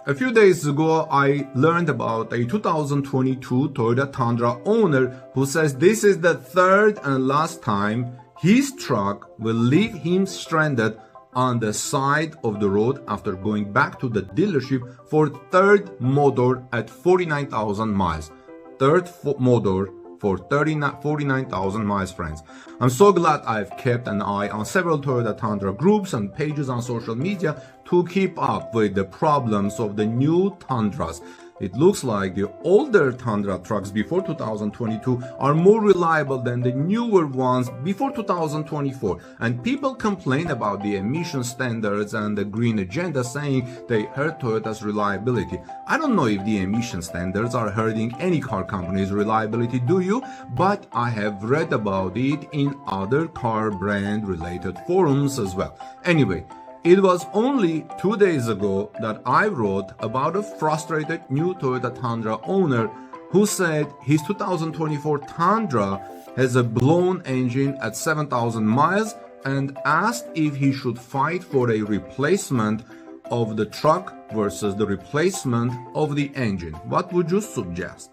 A few days ago, I learned about a 2022 Toyota Tundra owner who says this is the third and last time his truck will leave him stranded on the side of the road after going back to the dealership for third motor at 49,000 miles. Third motor for 49,000 miles, friends. I'm so glad I've kept an eye on several Toyota Tundra groups and pages on social media to keep up with the problems of the new Tundras. It looks like the older Tundra trucks before 2022 are more reliable than the newer ones before 2024, and people complain about the emission standards and the green agenda, saying they hurt Toyota's reliability. I don't know if the emission standards are hurting any car company's reliability, do you? But I have read about it in other car brand related forums as well. Anyway, it was only 2 days ago that I wrote about a frustrated new Toyota Tundra owner who said his 2024 Tundra has a blown engine at 7,000 miles and asked if he should fight for a replacement of the truck versus the replacement of the engine. What would you suggest?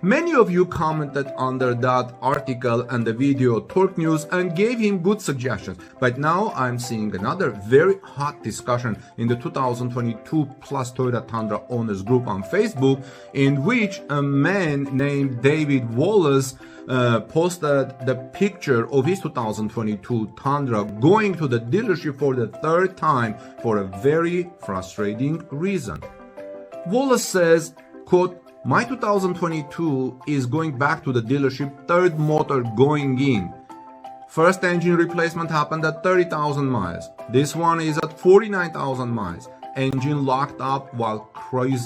Many of you commented under that article and the video Torque News and gave him good suggestions. But now I'm seeing another very hot discussion in the 2022 plus Toyota Tundra owners group on Facebook, in which a man named David Wallace posted the picture of his 2022 Tundra going to the dealership for the third time for a very frustrating reason. Wallace says, quote, "My 2022 is going back to the dealership, third motor going in. First engine replacement happened at 30,000 miles. This one is at 49,000 miles. Engine locked up while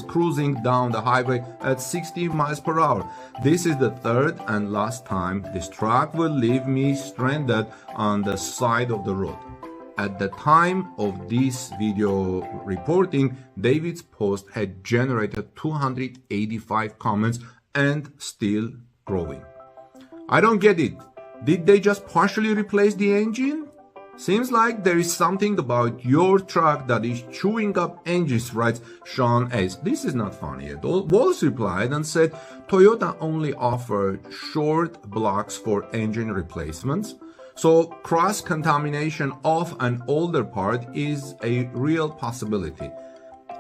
cruising down the highway at 60 miles per hour. This is the third and last time this truck will leave me stranded on the side of the road." At the time of this video reporting, David's post had generated 285 comments and still growing. I don't get it. Did they just partially replace the engine? Seems like there is something about your truck that is chewing up engines, writes Marshal Hayes. This is not funny at all. Wallace replied and said Toyota only offered short blocks for engine replacements. So cross-contamination of an older part is a real possibility.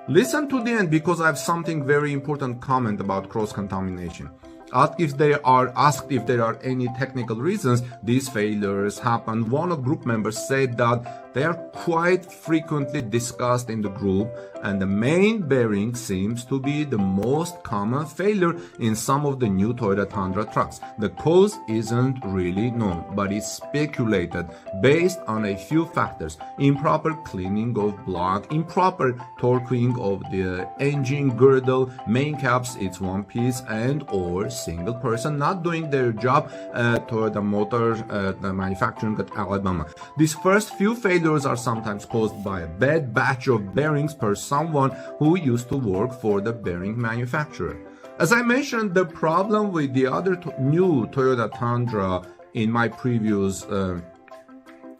Listen to the end because I have something very important comment about cross-contamination. Asked if there are any technical reasons these failures happen, one of group members said that they are quite frequently discussed in the group, and the main bearing seems to be the most common failure in some of the new Toyota Tundra trucks. The cause isn't really known, but is speculated based on a few factors: improper cleaning of block, improper torquing of the engine girdle, main caps, its one piece, and or single person not doing their job at Toyota Motor manufacturing at Alabama. These first few failures are sometimes caused by a bad batch of bearings per someone who used to work for the bearing manufacturer. As I mentioned, the problem with the other new Toyota Tundra in my previous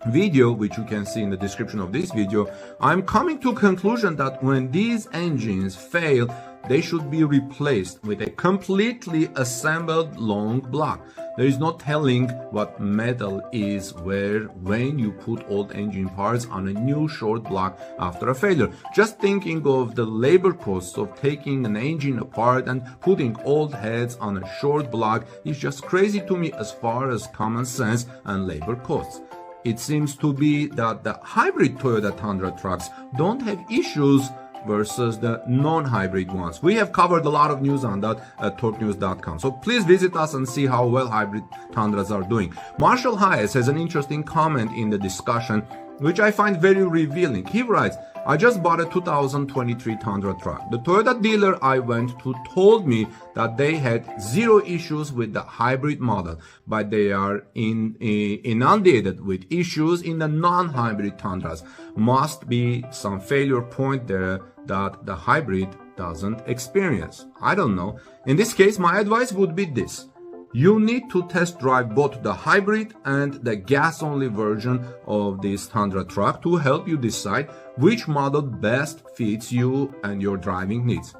video, which you can see in the description of this video, I'm coming to a conclusion that when these engines fail, they should be replaced with a completely assembled long block. There is no telling what metal is where when you put old engine parts on a new short block after a failure. Just thinking of the labor costs of taking an engine apart and putting old heads on a short block is just crazy to me as far as common sense and labor costs. It seems to be that the hybrid Toyota Tundra trucks don't have issues versus the non-hybrid ones. We have covered a lot of news on that at torquenews.com. So please visit us and see how well hybrid Tundras are doing. Marshal Hayes has an interesting comment in the discussion, which I find very revealing. He writes, "I just bought a 2023 Tundra truck. The Toyota dealer I went to told me that they had zero issues with the hybrid model, but they are inundated with issues in the non-hybrid Tundras. Must be some failure point there that the hybrid doesn't experience." I don't know. In this case, my advice would be this. You need to test drive both the hybrid and the gas-only version of this Tundra truck to help you decide which model best fits you and your driving needs.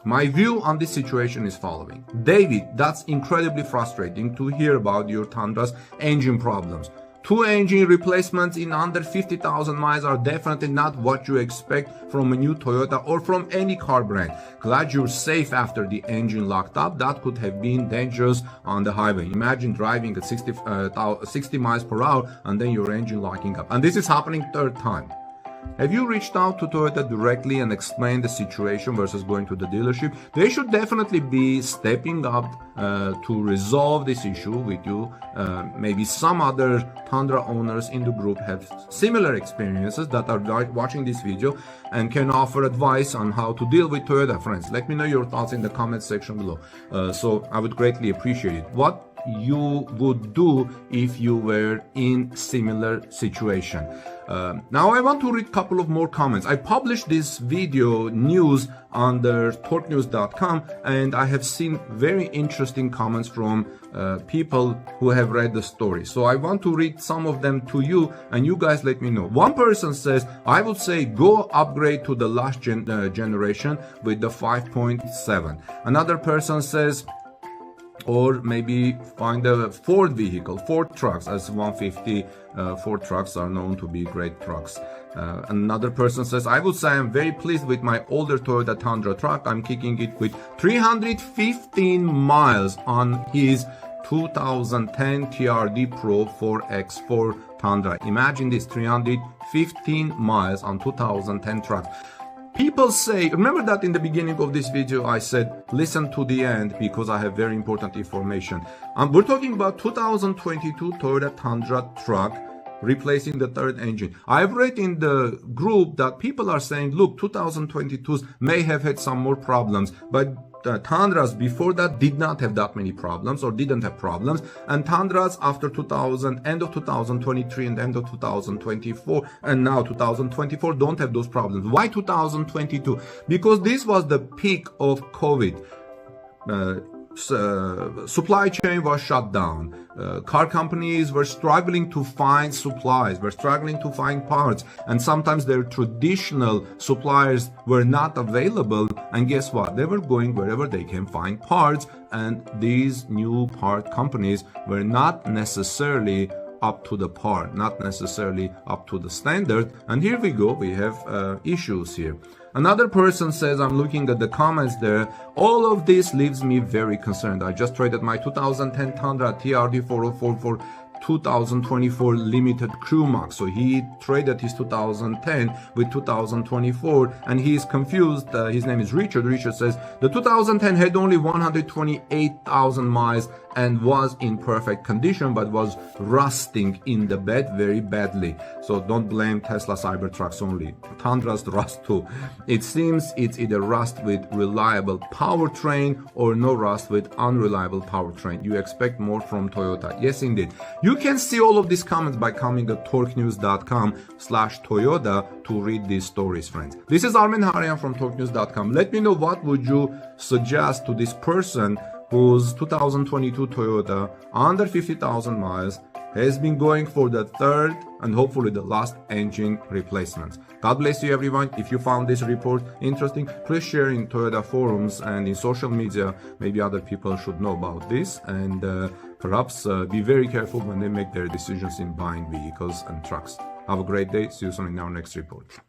My view on this situation is following. David, that's incredibly frustrating to hear about your Tundra's engine problems. 2 engine replacements in under 50,000 miles are definitely not what you expect from a new Toyota or from any car brand. Glad you're safe after the engine locked up. That could have been dangerous on the highway. Imagine driving at 60 miles per hour and then your engine locking up. And this is happening 3rd time. Have you reached out to Toyota directly and explained the situation versus going to the dealership? They should definitely be stepping up to resolve this issue with you. Maybe some other Tundra owners in the group have similar experiences that are watching this video and can offer advice on how to deal with Toyota. Friends, let me know your thoughts in the comment section below. So I would greatly appreciate it. What you would do if you were in similar situation. Now I want to read a couple of more comments. I published this video news under torquenews.com and I have seen very interesting comments from people who have read the story. So I want to read some of them to you and you guys let me know. One person says, I would say go upgrade to the last generation with the 5.7. Another person says, or maybe find a Ford vehicle, Ford trucks, as 150 Ford trucks are known to be great trucks. Another person says, I would say I'm very pleased with my older Toyota Tundra truck. I'm kicking it with 315 miles on his 2010 TRD Pro 4X4 Tundra. Imagine this, 315 miles on 2010 truck. People say, remember that in the beginning of this video I said listen to the end because I have very important information. We're talking about 2022 Toyota Tundra truck replacing the 3rd engine. I've read in the group that people are saying, look, 2022s may have had some more problems, but Tundras before that did not have that many problems or didn't have problems, and Tundras after end of 2023 and end of 2024 and now 2024 don't have those problems. Why 2022? Because this was the peak of COVID. Supply chain was shut down. Car companies were struggling to find supplies, were struggling to find parts, and sometimes their traditional suppliers were not available. And guess what? They were going wherever they can find parts, and these new part companies were not necessarily up to the par, not necessarily up to the standard. And here we go, we have issues here. Another person says, I'm looking at the comments there, all of this leaves me very concerned. I just traded my 2010 Tundra TRD 404 for 2024 limited crew max. So he traded his 2010 with 2024 and he is confused. His name is Richard. Richard says the 2010 had only 128,000 miles and was in perfect condition but was rusting in the bed very badly. So don't blame Tesla Cybertrucks only. Tundras rust too. It seems it's either rust with reliable powertrain or no rust with unreliable powertrain. You expect more from Toyota. Yes, indeed. You can see all of these comments by coming to torquenews.com/Toyota to read these stories, friends. This is Armen Harian from torquenews.com. Let me know what would you suggest to this person whose 2022 Toyota under 50,000 miles has been going for the 3rd and hopefully the last engine replacements. God bless you, everyone. If you found this report interesting, please share in Toyota forums and in social media. Maybe other people should know about this, and perhaps be very careful when they make their decisions in buying vehicles and trucks. Have a great day. See you soon in our next report.